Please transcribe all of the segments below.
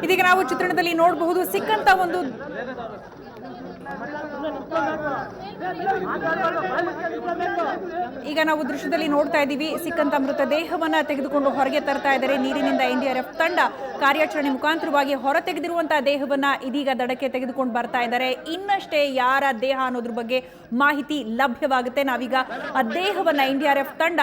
ಇದೀಗ ನಾವು ಚಿತ್ರಣದಲ್ಲಿ ನೋಡಬಹುದು ಸಿಕ್ಕಂತ ಒಂದು ಈಗ ನಾವು ದೃಶ್ಯದಲ್ಲಿ ನೋಡ್ತಾ ಇದ್ದೀವಿ ಸಿಕ್ಕಂತ ಮೃತದೇಹವನ್ನ ತೆಗೆದುಕೊಂಡು ಹೊರಗೆ ತರ್ತಾ ಇದ್ದಾರೆ ನೀರಿನಿಂದ ಎನ್ಡಿಆರ್ಎಫ್ ತಂಡ ಕಾರ್ಯಾಚರಣೆ ಮುಖಾಂತರವಾಗಿ ಹೊರ ತೆಗೆದಿರುವಂತಹ ದೇಹವನ್ನ ಇದೀಗ ದಡಕ್ಕೆ ತೆಗೆದುಕೊಂಡು ಬರ್ತಾ ಇದ್ದಾರೆ ಇನ್ನಷ್ಟೇ ಯಾರ ದೇಹ ಅನ್ನೋದ್ರ ಬಗ್ಗೆ ಮಾಹಿತಿ ಲಭ್ಯವಾಗುತ್ತೆ ನಾವೀಗ ಆ ದೇಹವನ್ನ ಎನ್ಡಿಆರ್ಎಫ್ ತಂಡ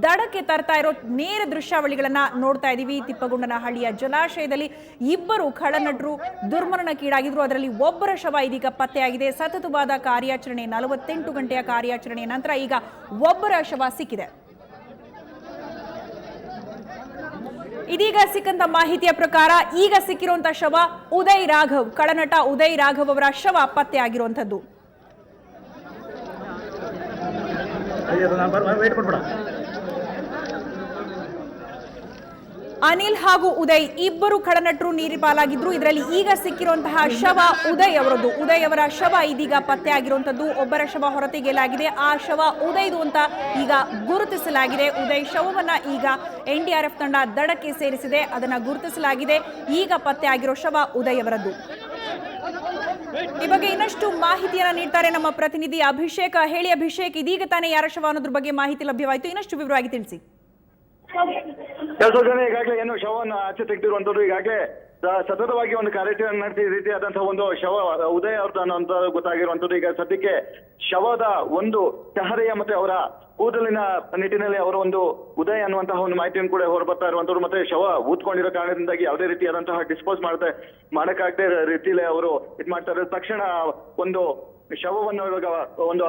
ದಡಕ್ಕೆ ತರ್ತಾ ಇರೋ ನೇರ ದೃಶ್ಯಾವಳಿಗಳನ್ನ ನೋಡ್ತಾ ಇದ್ದೀವಿ ತಿಪ್ಪಗೊಂಡನಹಳ್ಳಿಯ ಜಲಾಶಯದಲ್ಲಿ ಇಬ್ಬರು ಖಳನಟರು ದುರ್ಮರಣಕ್ಕೀಡಾಗಿದ್ರು ಅದರಲ್ಲಿ ಒಬ್ಬರ ಶವ ಇದೀಗ ಪತ್ತೆಯಾಗಿದೆ ಸತತವಾದ ಕಾರ್ಯಾಚರಣೆ 48 ಗಂಟೆಯ ಕಾರ್ಯಾಚರಣೆಯ ನಂತರ ಈಗ ಒಬ್ಬರ ಶವ ಸಿಕ್ಕಿದೆ ಇದೀಗ ಸಿಕ್ಕಂತ ಮಾಹಿತಿಯ ಪ್ರಕಾರ ಈಗ ಸಿಕ್ಕಿರುವಂತಹ ಶವ ಉದಯ್ ರಾಘವ್ ಖಳನಟ ಉದಯ್ ರಾಘವ್ ಅವರ ಶವ ಪತ್ತೆಯಾಗಿರುವಂತದ್ದು ಅನಿಲ್ ಹಾಗೂ ಉದಯ್ ಇಬ್ಬರು ಖಳನಟರು ನೀರಿ ಪಾಲಾಗಿದ್ರು ಇದರಲ್ಲಿ ಈಗ ಸಿಕ್ಕಿರುವಂತಹ ಶವ ಉದಯ್ ಅವರದ್ದು ಉದಯ್ ಅವರ ಶವ ಇದೀಗ ಪತ್ತೆ ಆಗಿರುವಂತದ್ದು ಒಬ್ಬರ ಶವ ಹೊರತೆಗೆಯಲಾಗಿದೆ ಆ ಶವ ಉದಯ್ದು ಅಂತ ಈಗ ಗುರುತಿಸಲಾಗಿದೆ ಉದಯ್ ಶವವನ್ನ ಈಗ ಎನ್ಡಿಆರ್ಎಫ್ ತಂಡ ದಡಕ್ಕೆ ಸೇರಿಸಿದೆ ಅದನ್ನ ಗುರುತಿಸಲಾಗಿದೆ ಈಗ ಪತ್ತೆ ಆಗಿರೋ ಶವ ಉದಯ್ ಅವರದ್ದು ಈ ಬಗ್ಗೆ ಇನ್ನಷ್ಟು ಮಾಹಿತಿಯನ್ನ ನೀಡ್ತಾರೆ ನಮ್ಮ ಪ್ರತಿನಿಧಿ ಅಭಿಷೇಕ್ ಹೇಳಿ ಅಭಿಷೇಕ್ ಇದೀಗ ತಾನೇ ಯಾರ ಶವ ಅನ್ನೋದ್ರ ಬಗ್ಗೆ ಮಾಹಿತಿ ಲಭ್ಯವಾಯಿತು ಇನ್ನಷ್ಟು ವಿವರವಾಗಿ ತಿಳಿಸಿ ಜನ ಈಗಾಗಲೇ ಏನು ಶವವನ್ನು ಆಚೆ ತೆಗೆದಿರುವಂತದ್ದು ಈಗಾಗಲೇ ಸತತವಾಗಿ ಒಂದು ಕಾರ್ಯಾಚರಣೆ ನಡೆಸಿ ರೀತಿಯಾದಂತಹ ಒಂದು ಶವ ಉದಯ ಅವ್ರದ್ದು ಅನ್ನೋಂತ ಗೊತ್ತಾಗಿರುವಂತದ್ದು ಈಗ ಸದ್ಯಕ್ಕೆ ಶವದ ಒಂದು ಚಹರೆಯ ಮತ್ತೆ ಅವರ ಕೂದಲಿನ ನಿಟ್ಟಿನಲ್ಲಿ ಅವರ ಒಂದು ಉದಯ ಅನ್ನುವಂತಹ ಒಂದು ಮಾಹಿತಿಯನ್ನು ಕೂಡ ಹೊರಬರ್ತಾ ಇರುವಂತದ್ದು ಮತ್ತೆ ಶವ ಊದ್ಕೊಂಡಿರೋ ಕಾರಣದಿಂದಾಗಿ ಯಾವುದೇ ರೀತಿಯಾದಂತಹ ಡಿಸ್ಪೋಸ್ ಮಾಡಕ್ಕಾಗದೆ ರೀತಿಯಲ್ಲಿ ಅವರು ಇದ್ ಮಾಡ್ತಾರೆ ತಕ್ಷಣ ಒಂದು ಶವವನ್ನು ಇವಾಗ ಒಂದು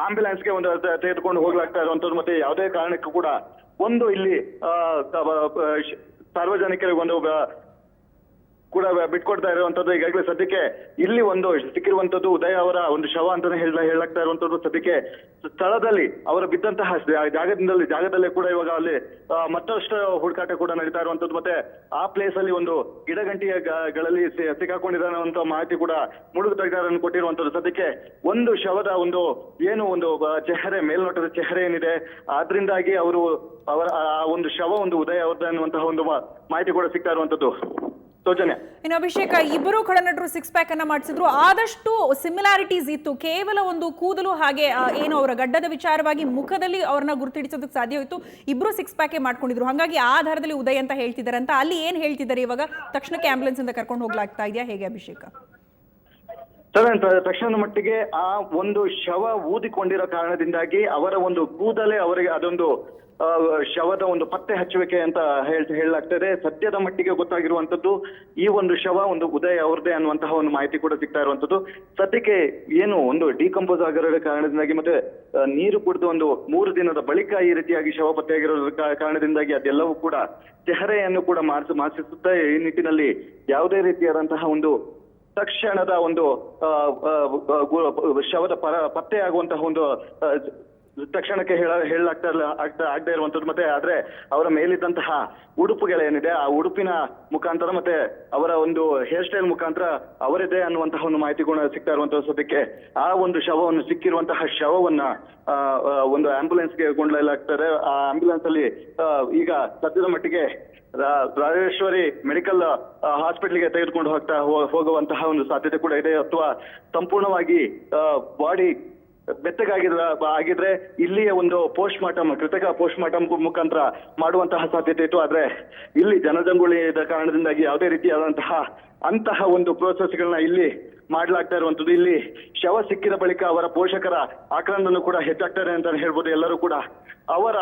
ಆಂಬ್ಯುಲೆನ್ಸ್ಗೆ ಒಂದು ತೆಗೆದುಕೊಂಡು ಹೋಗ್ಲಾಗ್ತಾ ಇರುವಂತದ್ದು ಮತ್ತೆ ಯಾವುದೇ ಕಾರಣಕ್ಕೂ ಕೂಡ ಒಂದು ಇಲ್ಲಿ ಸಾರ್ವಜನಿಕರಿಗೆ ಒಂದು ಕೂಡ ಬಿಟ್ಕೊಡ್ತಾ ಇರುವಂತದ್ದು ಈಗಾಗಲೇ ಸದ್ಯಕ್ಕೆ ಇಲ್ಲಿ ಒಂದು ಸಿಕ್ಕಿರುವಂತದ್ದು ಉದಯ ಅವರ ಒಂದು ಶವ ಅಂತಾನೆ ಹೇಳಲಾಗ್ತಾ ಇರುವಂತದ್ದು ಸದ್ಯಕ್ಕೆ ಸ್ಥಳದಲ್ಲಿ ಅವರು ಬಿದ್ದಂತಹ ಜಾಗದಲ್ಲೇ ಕೂಡ ಇವಾಗ ಅಲ್ಲಿ ಮತ್ತಷ್ಟು ಹುಡುಕಾಟ ಕೂಡ ನಡೀತಾ ಇರುವಂತದ್ದು ಮತ್ತೆ ಆ ಪ್ಲೇಸ್ ಅಲ್ಲಿ ಒಂದು ಗಿಡಗಂಟಿಗಳಲ್ಲಿ ಸಿಕ್ಕಾಕೊಂಡಿದ್ದಾನೆ ಅಂತ ಮಾಹಿತಿ ಕೂಡ ಮುಳುಗು ತಜ್ಞರನ್ನು ಕೊಟ್ಟಿರುವಂತದ್ದು ಸದ್ಯಕ್ಕೆ ಒಂದು ಶವದ ಒಂದು ಏನು ಒಂದು ಚೆಹರೆ ಮೇಲ್ನೋಟದ ಚೆಹರೆ ಏನಿದೆ ಆದ್ರಿಂದಾಗಿ ಅವರು ಅವರ ಆ ಒಂದು ಶವ ಒಂದು ಉದಯ ಅವ್ರದ್ದು ಅನ್ನುವಂತಹ ಒಂದು ಮಾಹಿತಿ ಕೂಡ ಸಿಗ್ತಾ ಇರುವಂತದ್ದು ಇನ್ನು ಅಭಿಷೇಕ್ ಇಬ್ಬರು ಖಳನಟರು ಸಿಕ್ಸ್ ಪ್ಯಾಕ್ ಅನ್ನ ಮಾಡಿಸಿದ್ರು ಆದಷ್ಟು ಸಿಮಿಲಾರಿಟೀಸ್ ಇತ್ತು ಕೇವಲ ಒಂದು ಕೂದಲು ಹಾಗೆ ಏನು ಅವರ ಗಡ್ಡದ ವಿಚಾರವಾಗಿ ಮುಖದಲ್ಲಿ ಅವ್ರನ್ನ ಗುರುತಿಡಿಸೋದಕ್ಕೆ ಸಾಧ್ಯವಿತ್ತು ಇಬ್ರು ಸಿಕ್ಸ್ ಪ್ಯಾಕ್ ಮಾಡ್ಕೊಂಡಿದ್ರು ಹಾಗಾಗಿ ಆ ಆಧಾರದಲ್ಲಿ ಉದಯ್ ಅಂತ ಹೇಳ್ತಿದ್ದಾರೆ ಅಂತ ಅಲ್ಲಿ ಏನ್ ಹೇಳ್ತಿದ್ದಾರೆ ಇವಾಗ ತಕ್ಷಣಕ್ಕೆ ಆಂಬ್ಯುಲೆನ್ಸ್ ಇಂದ ಕರ್ಕೊಂಡು ಹೋಗ್ಲಾಗ್ತಾ ಇದೆಯಾ ಹೇಗೆ ಅಭಿಷೇಕ್ ತಕ್ಷಣದ ಮಟ್ಟಿಗೆ ಆ ಒಂದು ಶವ ಊದಿಕೊಂಡಿರೋ ಕಾರಣದಿಂದಾಗಿ ಅವರ ಒಂದು ಕೂದಲೇ ಅವರಿಗೆ ಅದೊಂದು ಶವದ ಒಂದು ಪತ್ತೆ ಹಚ್ಚುವಿಕೆ ಅಂತ ಹೇಳಲಾಗ್ತದೆ ಸದ್ಯದ ಮಟ್ಟಿಗೆ ಗೊತ್ತಾಗಿರುವಂತದ್ದು ಈ ಒಂದು ಶವ ಒಂದು ಉದಯ ಅವ್ರದೇ ಅನ್ನುವಂತಹ ಒಂದು ಮಾಹಿತಿ ಕೂಡ ಸಿಗ್ತಾ ಇರುವಂತದ್ದು ಸದ್ಯಕ್ಕೆ ಏನು ಒಂದು ಡಿಕಂಪೋಸ್ ಆಗಿರೋ ಕಾರಣದಿಂದಾಗಿ ಮತ್ತೆ ನೀರು ಕುಡಿದು ಒಂದು 3 ದಿನದ ಬಳಿಕ ಈ ರೀತಿಯಾಗಿ ಶವ ಪತ್ತೆಯಾಗಿರೋ ಕಾರಣದಿಂದಾಗಿ ಅದೆಲ್ಲವೂ ಕೂಡ ಚೆಹರೆಯನ್ನು ಕೂಡ ಮಾರ್ಚಿಸುತ್ತಾ ಈ ನಿಟ್ಟಿನಲ್ಲಿ ಯಾವುದೇ ರೀತಿಯಾದಂತಹ ಒಂದು ತಕ್ಷಣದ ಒಂದು ಶವದ ಪತ್ತೆಯಾಗುವಂತಹ ಒಂದು ತಕ್ಷಣಕ್ಕೆ ಆಗದೆ ಇರುವಂತದ್ದು ಮತ್ತೆ ಆದ್ರೆ ಅವರ ಮೇಲಿದ್ದಂತಹ ಉಡುಪುಗಳೇನಿದೆ ಆ ಉಡುಪಿನ ಮುಖಾಂತರ ಮತ್ತೆ ಅವರ ಒಂದು ಹೇರ್ ಸ್ಟೈಲ್ ಮುಖಾಂತರ ಅವರಿದೆ ಅನ್ನುವಂತಹ ಒಂದು ಮಾಹಿತಿ ಕೂಡ ಸಿಗ್ತಾ ಇರುವಂತಹ ಸದ್ಯಕ್ಕೆ ಆ ಒಂದು ಶವವನ್ನು ಸಿಕ್ಕಿರುವಂತಹ ಶವವನ್ನ ಒಂದು ಆಂಬ್ಯುಲೆನ್ಸ್ಗೆ ಕೊಂಡೊಯ್ಯಲಾಗ್ತದೆ ಆ ಆಂಬ್ಯುಲೆನ್ಸ್ ಅಲ್ಲಿ ಈಗ ಸದ್ಯದ ಮಟ್ಟಿಗೆ ರಾಜೇಶ್ವರಿ ಮೆಡಿಕಲ್ ಹಾಸ್ಪಿಟಲ್ಗೆ ತೆಗೆದುಕೊಂಡು ಹೋಗುವಂತಹ ಒಂದು ಸಾಧ್ಯತೆ ಕೂಡ ಇದೆ ಅಥವಾ ಸಂಪೂರ್ಣವಾಗಿ ಬಾಡಿ ಆಗಿದ್ರೆ ಇಲ್ಲಿಯ ಒಂದು ಪೋಸ್ಟ್ ಮಾರ್ಟಮ್ ಕೃತಕ ಪೋಸ್ಟ್ ಮಾರ್ಟಮ್ ಮುಖಾಂತರ ಮಾಡುವಂತಹ ಸಾಧ್ಯತೆ ಇತ್ತು ಆದ್ರೆ ಇಲ್ಲಿ ಜನಜಂಗುಳಿ ಕಾರಣದಿಂದಾಗಿ ಯಾವುದೇ ರೀತಿಯಾದಂತಹ ಅಂತಹ ಒಂದು ಪ್ರೋಸೆಸ್ಗಳನ್ನ ಇಲ್ಲಿ ಮಾಡ್ಲಾಗ್ತಾ ಇರುವಂತದ್ದು ಇಲ್ಲಿ ಶವ ಸಿಕ್ಕಿದ ಬಳಿಕ ಅವರ ಪೋಷಕರ ಆಕ್ರಂದನೂ ಕೂಡ ಹೆಚ್ಚಾಗ್ತಾರೆ ಅಂತ ಹೇಳ್ಬೋದು ಎಲ್ಲರೂ ಕೂಡ ಅವರ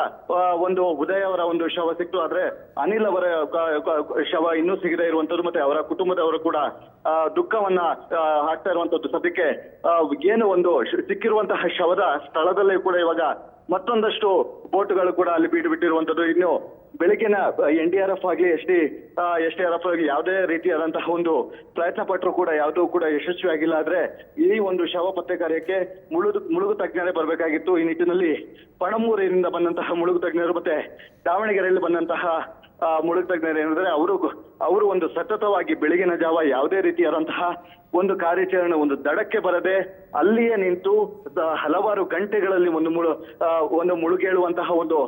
ಒಂದು ಉದಯ ಅವರ ಒಂದು ಶವ ಸಿಕ್ತು ಆದ್ರೆ ಅನಿಲ್ ಅವರ ಶವ ಇನ್ನೂ ಸಿಗದೆ ಇರುವಂತದ್ದು ಮತ್ತೆ ಅವರ ಕುಟುಂಬದವರು ಕೂಡ ದುಃಖವನ್ನ ಹಾಕ್ತಾ ಇರುವಂತದ್ದು ಸದ್ಯಕ್ಕೆ ಏನು ಒಂದು ಸಿಕ್ಕಿರುವಂತಹ ಶವದ ಸ್ಥಳದಲ್ಲೇ ಕೂಡ ಇವಾಗ ಮತ್ತೊಂದಷ್ಟು ಬೋಟ್ಗಳು ಕೂಡ ಅಲ್ಲಿ ಬೀಡು ಬಿಟ್ಟಿರುವಂತದ್ದು. ಇನ್ನು ಬೆಳಗಿನ NDRF ಆಗಲಿ SDRF ಆಗಲಿ ಯಾವುದೇ ರೀತಿಯಾದಂತಹ ಒಂದು ಪ್ರಯತ್ನ ಪಟ್ಟರು ಕೂಡ ಯಾವುದೂ ಕೂಡ ಯಶಸ್ವಿ ಆಗಿಲ್ಲ. ಆದ್ರೆ ಈ ಒಂದು ಶವ ಪತ್ತೆ ಕಾರ್ಯಕ್ಕೆ ಮುಳುಗು ತಜ್ಞರೇ ಬರಬೇಕಾಗಿತ್ತು. ಈ ನಿಟ್ಟಿನಲ್ಲಿ ಪಣಂಬೂರಿನಿಂದ ಬಂದಂತಹ ಮುಳುಗು ತಜ್ಞರು ಮತ್ತೆ ದಾವಣಗೆರೆಯಲ್ಲಿ ಬಂದಂತಹ ಮುಳುಗು ತಜ್ಞರು ಏನಿದ್ರೆ ಅವರು ಒಂದು ಸತತವಾಗಿ ಬೆಳಗಿನ ಜಾವ ಯಾವುದೇ ರೀತಿಯಾದಂತಹ ಒಂದು ಕಾರ್ಯಾಚರಣೆ ಒಂದು ದಡಕ್ಕೆ ಬರದೆ ಅಲ್ಲಿಯೇ ನಿಂತು ಹಲವಾರು ಗಂಟೆಗಳಲ್ಲಿ ಒಂದು ಮುಳುಗೇಳುವಂತಹ ಒಂದು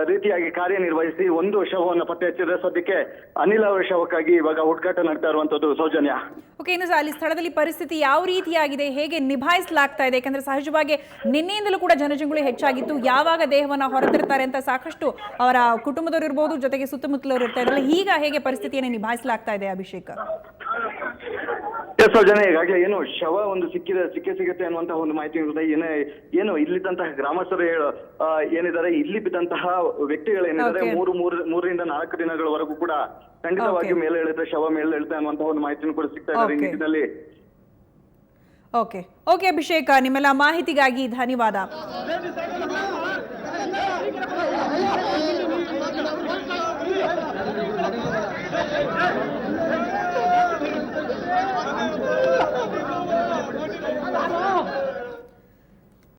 ರೀತಿಯಾಗಿ ಕಾರ್ಯನಿರ್ವಹಿಸಿ ಒಂದು ಶವವನ್ನು ಪತ್ತೆ ಹಚ್ಚಿದ್ರೆ ಸದ್ಯಕ್ಕೆ ಅನಿಲ್ ಅವರ ಶವಕ್ಕಾಗಿ ಇವಾಗ ಹುಡುಕಾಟ ನಡ್ತಾ ಇರುವಂತದ್ದು. ಸೌಜನ್ಯ, ಓಕೆ, ಇನ್ನು ಅಲ್ಲಿ ಸ್ಥಳದಲ್ಲಿ ಪರಿಸ್ಥಿತಿ ಯಾವ ರೀತಿಯಾಗಿದೆ, ಹೇಗೆ ನಿಭಾಯಿಸಲಾಗ್ತಾ ಇದೆ? ಯಾಕಂದ್ರೆ ಸಹಜವಾಗಿ ನಿನ್ನೆಯಿಂದಲೂ ಕೂಡ ಜನಜಂಗುಳಿ ಹೆಚ್ಚಾಗಿತ್ತು. ಯಾವಾಗ ದೇಹವನ್ನ ಹೊರತಿರ್ತಾರೆ ಅಂತ ಸಾಕಷ್ಟು ಅವರ ಕುಟುಂಬದವರು ಇರ್ಬೋದು, ಜೊತೆಗೆ ಸುತ್ತಮುತ್ತಲವರು ಇರ್ತಾ ಇದ್ರಲ್ಲ, ಈಗ ಹೇಗೆ ಪರಿಸ್ಥಿತಿಯನ್ನು ನಿಭಾಯಿಸಲಾಗ್ತಾ ಇದೆ ಅಭಿಷೇಕ್? ಸೌಜನ್ಯ, ಈಗಾಗಲೇ ಏನು ಶವ ಒಂದು ಸಿಗುತ್ತೆ ಅನ್ನುವಂತಹ ಒಂದು ಮಾಹಿತಿ ಇರುತ್ತೆ. ಏನು ಇಲ್ಲಿದ್ದಂತಹ ಗ್ರಾಮಸ್ಥರು ಏನಿದ್ದಾರೆ, ಇಲ್ಲಿ ಬಿದ್ದಂತಹ ವ್ಯಕ್ತಿಗಳೇನಿದ್ದಾರೆ 3 ರಿಂದ 4 ದಿನಗಳವರೆಗೂ ಕೂಡ ಖಂಡಿತವಾಗಿ ಶವ ಮೇಲೆ ಹೇಳ್ತಾ ಅನ್ನುವಂತಹ ಒಂದು ಮಾಹಿತಿಯನ್ನು ಕೂಡ ಸಿಗ್ತಾ ಇದ್ದಾರೆ ಈ ನಿಟ್ಟಿನಲ್ಲಿ. ಓಕೆ ಅಭಿಷೇಕ್, ನಿಮ್ಮೆಲ್ಲ ಮಾಹಿತಿಗಾಗಿ ಧನ್ಯವಾದ.